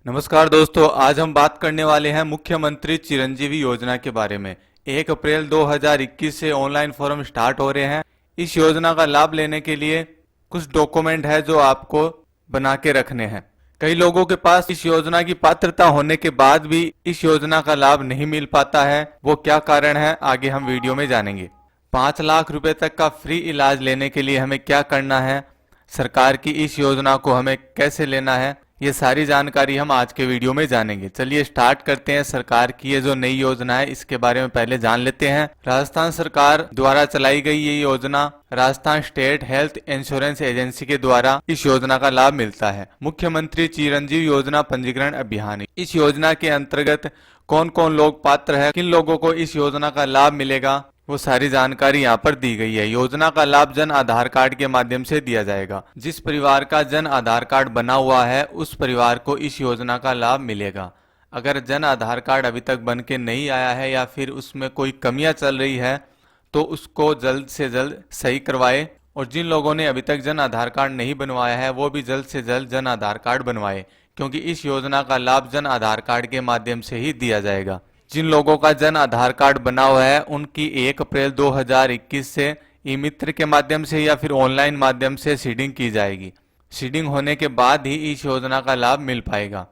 नमस्कार दोस्तों, आज हम बात करने वाले हैं मुख्यमंत्री चिरंजीवी योजना के बारे में। 1 अप्रैल 2021 से ऑनलाइन फॉर्म स्टार्ट हो रहे हैं। इस योजना का लाभ लेने के लिए कुछ डॉक्यूमेंट है जो आपको बना के रखने हैं। कई लोगों के पास इस योजना की पात्रता होने के बाद भी इस योजना का लाभ नहीं मिल पाता है। वो क्या कारण है, आगे हम वीडियो में जानेंगे। 5 लाख रुपए तक का फ्री इलाज लेने के लिए हमें क्या करना है, सरकार की इस योजना को हमें कैसे लेना है, ये सारी जानकारी हम आज के वीडियो में जानेंगे। चलिए स्टार्ट करते हैं। सरकार की ये जो नई योजना है इसके बारे में पहले जान लेते हैं। राजस्थान सरकार द्वारा चलाई गई ये योजना Rajasthan state health insurance agency के द्वारा इस योजना का लाभ मिलता है। मुख्यमंत्री चिरंजीवी योजना पंजीकरण अभियान, इस योजना के अंतर्गत कौन कौन लोग पात्र है, किन लोगों को इस योजना का लाभ मिलेगा, वो सारी जानकारी यहाँ पर दी गई है। योजना का लाभ जन आधार कार्ड के माध्यम से दिया जाएगा। जिस परिवार का जन आधार कार्ड बना हुआ है उस परिवार को इस योजना का लाभ मिलेगा। अगर जन आधार कार्ड अभी तक बन के नहीं आया है या फिर उसमें कोई कमियां चल रही है तो उसको जल्द से जल्द सही करवाए, और जिन लोगों ने अभी तक जन आधार कार्ड नहीं बनवाया है वो भी जल्द से जल्द जन आधार कार्ड बनवाए, क्योंकि इस योजना का लाभ जन आधार कार्ड के माध्यम से ही दिया जाएगा। जिन लोगों का जन आधार कार्ड बना हुआ है उनकी 1 अप्रैल 2021 से ई मित्र के माध्यम से या फिर ऑनलाइन माध्यम से सीडिंग की जाएगी। सीडिंग होने के बाद ही इस योजना का लाभ मिल पाएगा।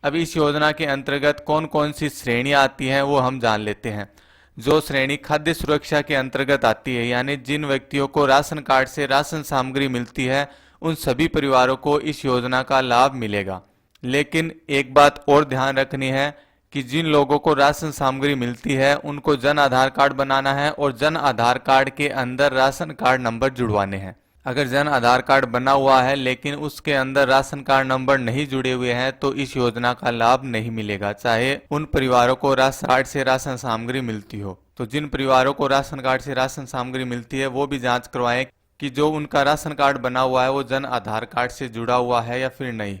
अब इस योजना के अंतर्गत कौन कौन सी श्रेणियां आती हैं वो हम जान लेते हैं। जो श्रेणी खाद्य सुरक्षा के अंतर्गत आती है, यानी जिन व्यक्तियों को राशन कार्ड से राशन सामग्री मिलती है उन सभी परिवारों को इस योजना का लाभ मिलेगा। लेकिन एक बात और ध्यान रखनी है कि जिन लोगों को राशन सामग्री मिलती है उनको जन आधार कार्ड बनाना है और जन आधार कार्ड के अंदर राशन कार्ड नंबर जुड़वाने हैं। अगर जन आधार कार्ड बना हुआ है लेकिन उसके अंदर राशन कार्ड नंबर नहीं जुड़े हुए हैं तो इस योजना का लाभ नहीं मिलेगा, चाहे उन परिवारों को राशन कार्ड से राशन सामग्री मिलती हो। तो जिन परिवारों को राशन कार्ड से राशन सामग्री मिलती है वो भी जांच करवाएं कि जो उनका राशन कार्ड बना हुआ है वो जन आधार कार्ड से जुड़ा हुआ है या फिर नहीं।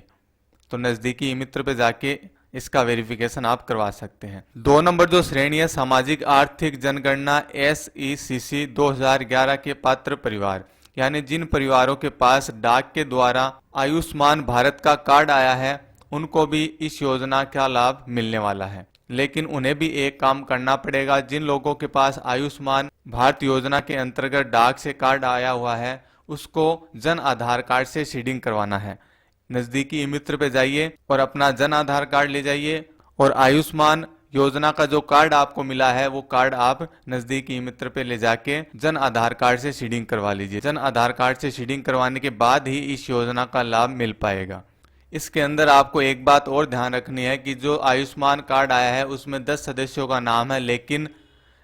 तो नजदीकी ई मित्र पे जाके इसका वेरिफिकेशन आप करवा सकते हैं। 2 नंबर जो श्रेणी है, सामाजिक आर्थिक जनगणना SECC 2011 के पात्र परिवार, यानी जिन परिवारों के पास डाक के द्वारा आयुष्मान भारत का कार्ड आया है उनको भी इस योजना का लाभ मिलने वाला है। लेकिन उन्हें भी एक काम करना पड़ेगा। जिन लोगों के पास आयुष्मान भारत योजना के अंतर्गत डाक से कार्ड आया हुआ है उसको जन आधार कार्ड से सीडिंग करवाना है। नजदीकी ई मित्र पे जाइए और अपना जन आधार कार्ड ले जाइए, और आयुष्मान योजना का जो कार्ड आपको मिला है वो कार्ड आप नजदीकी ई मित्र पे ले जाके जन आधार कार्ड से सीडिंग करवा लीजिए। जन आधार कार्ड से सीडिंग करवाने के बाद ही इस योजना का लाभ मिल पाएगा। इसके अंदर आपको एक बात और ध्यान रखनी है कि जो आयुष्मान कार्ड आया है उसमें 10 सदस्यों का नाम है, लेकिन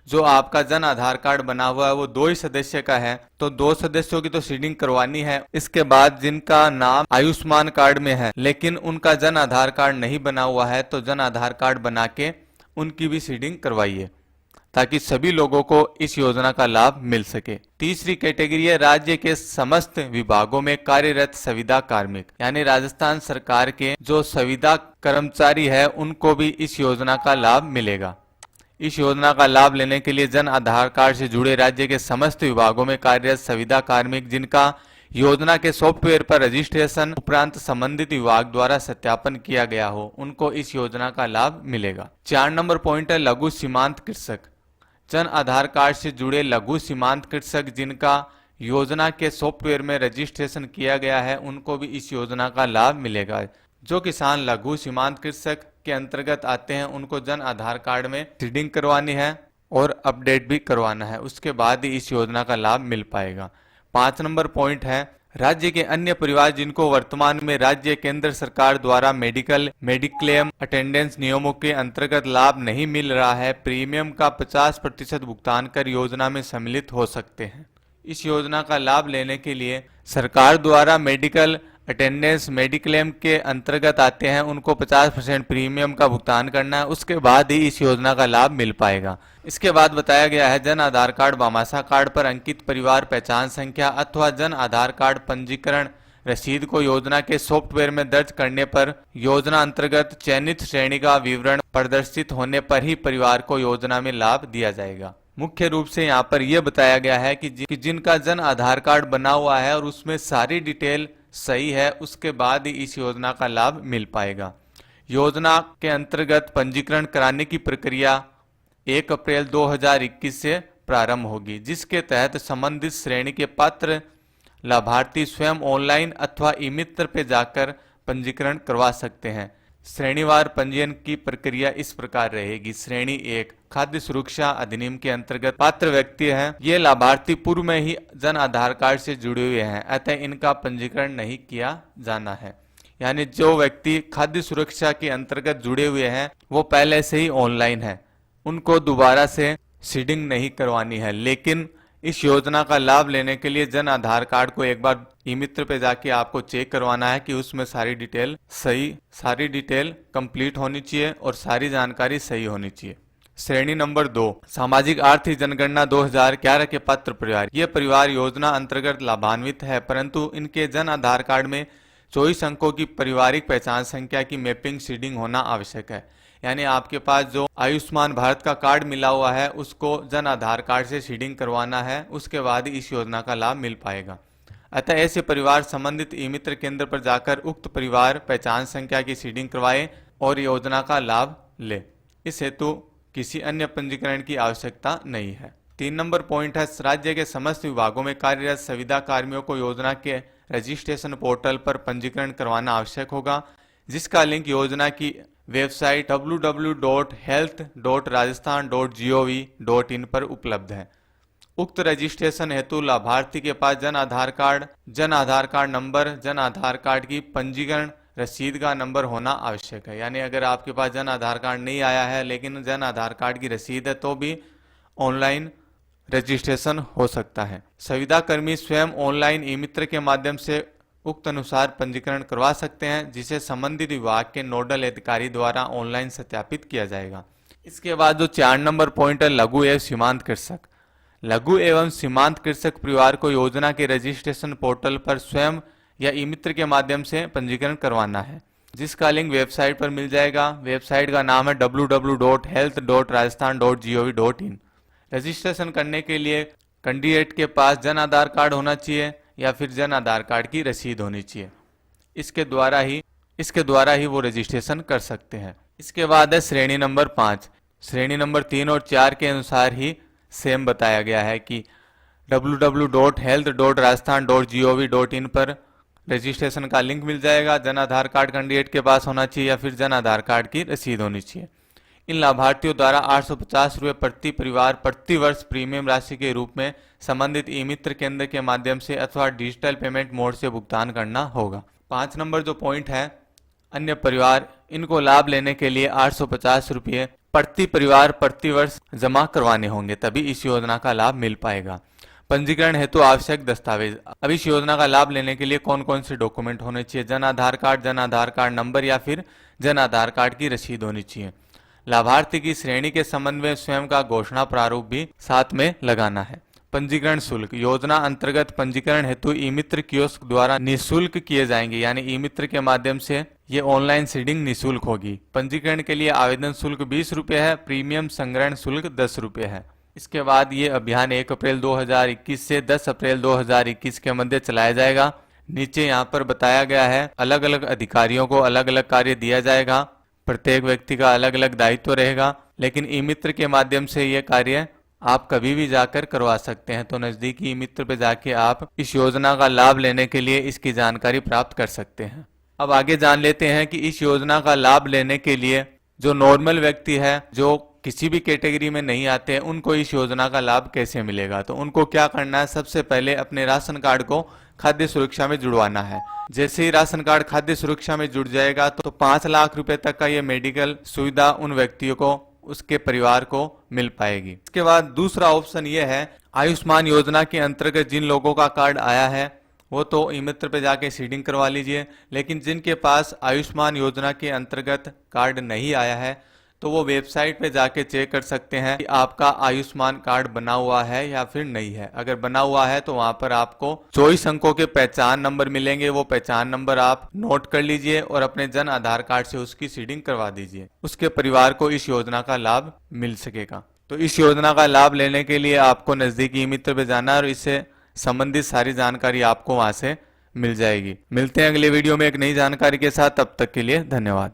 जो आपका जन आधार कार्ड बना हुआ है वो 2 ही सदस्य का है, तो 2 सदस्यों की तो सीडिंग करवानी है। इसके बाद जिनका नाम आयुष्मान कार्ड में है लेकिन उनका जन आधार कार्ड नहीं बना हुआ है तो जन आधार कार्ड बना के उनकी भी सीडिंग करवाइए, ताकि सभी लोगों को इस योजना का लाभ मिल सके। तीसरी कैटेगरी है राज्य के समस्त विभागों में कार्यरत संविदा कार्मिक, यानी राजस्थान सरकार के जो संविदा कर्मचारी है उनको भी इस योजना का लाभ मिलेगा। इस योजना का लाभ लेने के लिए जन आधार कार्ड से जुड़े राज्य के समस्त विभागों में कार्यरत संविदा कार्मिक जिनका योजना के सॉफ्टवेयर पर रजिस्ट्रेशन उपरांत संबंधित विभाग द्वारा सत्यापन किया गया हो उनको इस योजना का लाभ मिलेगा। 4 नंबर पॉइंट है लघु सीमांत कृषक। जन आधार कार्ड से जुड़े लघु सीमांत कृषक जिनका योजना के सॉफ्टवेयर में रजिस्ट्रेशन किया गया है उनको भी इस योजना का लाभ मिलेगा। जो किसान लघु सीमांत कृषक के अंतर्गत आते हैं उनको जन आधार कार्ड में सीडिंग करवानी है और अपडेट भी करवाना है, उसके बाद ही इस योजना का लाभ मिल पाएगा। 5 नंबर पॉइंट है राज्य के अन्य परिवार जिनको वर्तमान में राज्य केंद्र सरकार द्वारा मेडिक्लेम अटेंडेंस नियमों के अंतर्गत लाभ नहीं मिल रहा है, प्रीमियम का 50% भुगतान कर योजना में सम्मिलित हो सकते हैं। इस योजना का लाभ लेने के लिए सरकार द्वारा मेडिकल अटेंडेंस मेडिक्लेम के अंतर्गत आते हैं उनको 50% प्रीमियम का भुगतान करना है, उसके बाद ही इस योजना का लाभ मिल पाएगा। इसके बाद बताया गया है जन आधार कार्ड भामाशाह कार्ड पर अंकित परिवार पहचान संख्या अथवा जन आधार कार्ड पंजीकरण रसीद को योजना के सॉफ्टवेयर में दर्ज करने पर योजना अंतर्गत चयनित श्रेणी का विवरण प्रदर्शित होने पर ही परिवार को योजना में लाभ दिया जाएगा। मुख्य रूप से यहाँ पर यह बताया गया है कि जिनका जन आधार कार्ड बना हुआ है और उसमें सारी डिटेल सही है उसके बाद ही इस योजना का लाभ मिल पाएगा। योजना के अंतर्गत पंजीकरण कराने की प्रक्रिया 1 अप्रैल 2021 से प्रारंभ होगी, जिसके तहत संबंधित श्रेणी के पात्र लाभार्थी स्वयं ऑनलाइन अथवा ई मित्र पे जाकर पंजीकरण करवा सकते हैं। श्रेणीवार पंजीयन की प्रक्रिया इस प्रकार रहेगी। श्रेणी 1 खाद्य सुरक्षा अधिनियम के अंतर्गत पात्र व्यक्ति हैं। ये लाभार्थी पूर्व में ही जन आधार कार्ड से जुड़े हुए हैं, अतः इनका पंजीकरण नहीं किया जाना है। यानी जो व्यक्ति खाद्य सुरक्षा के अंतर्गत जुड़े हुए हैं वो पहले से ही ऑनलाइन है, उनको दोबारा से सीडिंग नहीं करवानी है। लेकिन इस योजना का लाभ लेने के लिए जन आधार कार्ड को एक बार ई मित्र पे जाके आपको चेक करवाना है कि उसमें सारी डिटेल कंप्लीट होनी चाहिए और सारी जानकारी सही होनी चाहिए। श्रेणी नंबर 2 सामाजिक आर्थिक जनगणना 2011 के पात्र परिवार। ये परिवार योजना अंतर्गत लाभान्वित है, परंतु इनके जन आधार कार्ड में 24 अंकों की पारिवारिक पहचान संख्या की मैपिंग सीडिंग होना आवश्यक है। यानी आपके पास जो आयुष्मान भारत का कार्ड मिला हुआ है उसको जन आधार कार्ड से सीडिंग करवाना है, उसके बाद इस योजना का लाभ मिल पाएगा। अतः ऐसे परिवार संबंधित ई मित्र केंद्र पर जाकर उक्त परिवार पहचान संख्या की सीडिंग करवाए और योजना का लाभ ले। इस हेतु किसी अन्य पंजीकरण की आवश्यकता नहीं है। 3 नंबर पॉइंट है, राज्य के समस्त विभागों में कार्यरत संविदा कर्मियों को योजना के रजिस्ट्रेशन पोर्टल पर पंजीकरण करवाना आवश्यक होगा, जिसका लिंक योजना की वेबसाइट www.health.rajasthan.gov.in पर उपलब्ध है। उक्त रजिस्ट्रेशन हेतु लाभार्थी के पास Jan Aadhaar card number, Jan Aadhaar card की पंजीकरण रसीद का नंबर होना आवश्यक है। यानी अगर आपके पास जन आधार कार्ड नहीं आया है लेकिन जन आधार कार्ड की रसीद है तो भी ऑनलाइन रजिस्ट्रेशन हो सकता है। संविदा कर्मी स्वयं ऑनलाइन ई मित्र के माध्यम से उक्त अनुसार पंजीकरण करवा सकते हैं, जिसे संबंधित विभाग के नोडल अधिकारी द्वारा ऑनलाइन सत्यापित किया जाएगा। इसके बाद जो 4 नंबर पॉइंट है, लघु एवं सीमांत कृषक। लघु एवं सीमांत कृषक परिवार को योजना के रजिस्ट्रेशन पोर्टल पर स्वयं या ई मित्र के माध्यम से पंजीकरण करवाना है, जिसका लिंक वेबसाइट पर मिल जाएगा। वेबसाइट का नाम है www.health.rajasthan.gov.in। रजिस्ट्रेशन करने के लिए कैंडिडेट के पास जन आधार कार्ड होना चाहिए या फिर जन आधार कार्ड की रसीद होनी चाहिए। इसके द्वारा ही वो रजिस्ट्रेशन कर सकते हैं। इसके बाद है श्रेणी नंबर 5। श्रेणी नंबर 3 और 4 के अनुसार ही सेम बताया गया है कि www.health.rajasthan.gov.in पर रजिस्ट्रेशन का लिंक मिल जाएगा। जन आधार कार्ड कैंडिडेट के पास होना चाहिए या फिर जन आधार कार्ड की रसीद होनी चाहिए। इन लाभार्थियों द्वारा 850 रुपये प्रति परिवार प्रति वर्ष प्रीमियम राशि के रूप में संबंधित ई मित्र केंद्र के माध्यम से अथवा डिजिटल पेमेंट मोड से भुगतान करना होगा। 5 नंबर जो पॉइंट है, अन्य परिवार, इनको लाभ लेने के लिए 850 रुपये प्रति परिवार प्रति वर्ष जमा करवाने होंगे, तभी इस योजना का लाभ मिल पाएगा। पंजीकरण हेतु आवश्यक दस्तावेज। अब इस योजना का लाभ लेने के लिए कौन कौन से डॉक्यूमेंट होने चाहिए? जन आधार कार्ड नंबर या फिर जन आधार कार्ड की रसीद होनी चाहिए। लाभार्थी की श्रेणी के संबंध में स्वयं का घोषणा प्रारूप भी साथ में लगाना है। पंजीकरण शुल्क। योजना अंतर्गत पंजीकरण हेतु ई मित्र कियोस्क द्वारा निःशुल्क किए जाएंगे, यानी ई मित्र के माध्यम से ये ऑनलाइन सीडिंग निःशुल्क होगी। पंजीकरण के लिए आवेदन शुल्क 20 रुपये है, प्रीमियम संग्रहण शुल्क 10 रुपये है। इसके बाद ये अभियान 1 अप्रैल 2021 से 10 अप्रैल 2021 के मध्य चलाया जाएगा। नीचे यहाँ पर बताया गया है, अलग अलग अधिकारियों को अलग अलग कार्य दिया जाएगा, प्रत्येक व्यक्ति का अलग अलग दायित्व रहेगा, लेकिन ई मित्र के माध्यम से ये कार्य आप कभी भी जाकर करवा सकते हैं। तो नजदीकी ई मित्र पे जाके आप इस योजना का लाभ लेने के लिए इसकी जानकारी प्राप्त कर सकते हैं। अब आगे जान लेते हैं कि इस योजना का लाभ लेने के लिए जो नॉर्मल व्यक्ति है, जो किसी भी कैटेगरी में नहीं आते हैं, उनको इस योजना का लाभ कैसे मिलेगा। तो उनको क्या करना है, सबसे पहले अपने राशन कार्ड को खाद्य सुरक्षा में जुड़वाना है। जैसे ही राशन कार्ड खाद्य सुरक्षा में जुड़ जाएगा तो 5 लाख रुपए तक का ये मेडिकल सुविधा उन व्यक्तियों को, उसके परिवार को मिल पाएगी। इसके बाद दूसरा ऑप्शन ये है, आयुष्मान योजना के अंतर्गत जिन लोगों का कार्ड आया है वो तो ई मित्र पे जाके सीडिंग करवा लीजिए, लेकिन जिनके पास आयुष्मान योजना के अंतर्गत कार्ड नहीं आया है तो वो वेबसाइट पे जाके चेक कर सकते हैं कि आपका आयुष्मान कार्ड बना हुआ है या फिर नहीं है। अगर बना हुआ है तो वहां पर आपको 24 अंकों के पहचान नंबर मिलेंगे, वो पहचान नंबर आप नोट कर लीजिए और अपने जन आधार कार्ड से उसकी सीडिंग करवा दीजिए। उसके परिवार को इस योजना का लाभ मिल सकेगा। तो इस योजना का लाभ लेने के लिए आपको नजदीकी ई मित्र पे जाना है और इससे संबंधित सारी जानकारी आपको वहां से मिल जाएगी। मिलते हैं अगले वीडियो में एक नई जानकारी के साथ, तब तक के लिए धन्यवाद।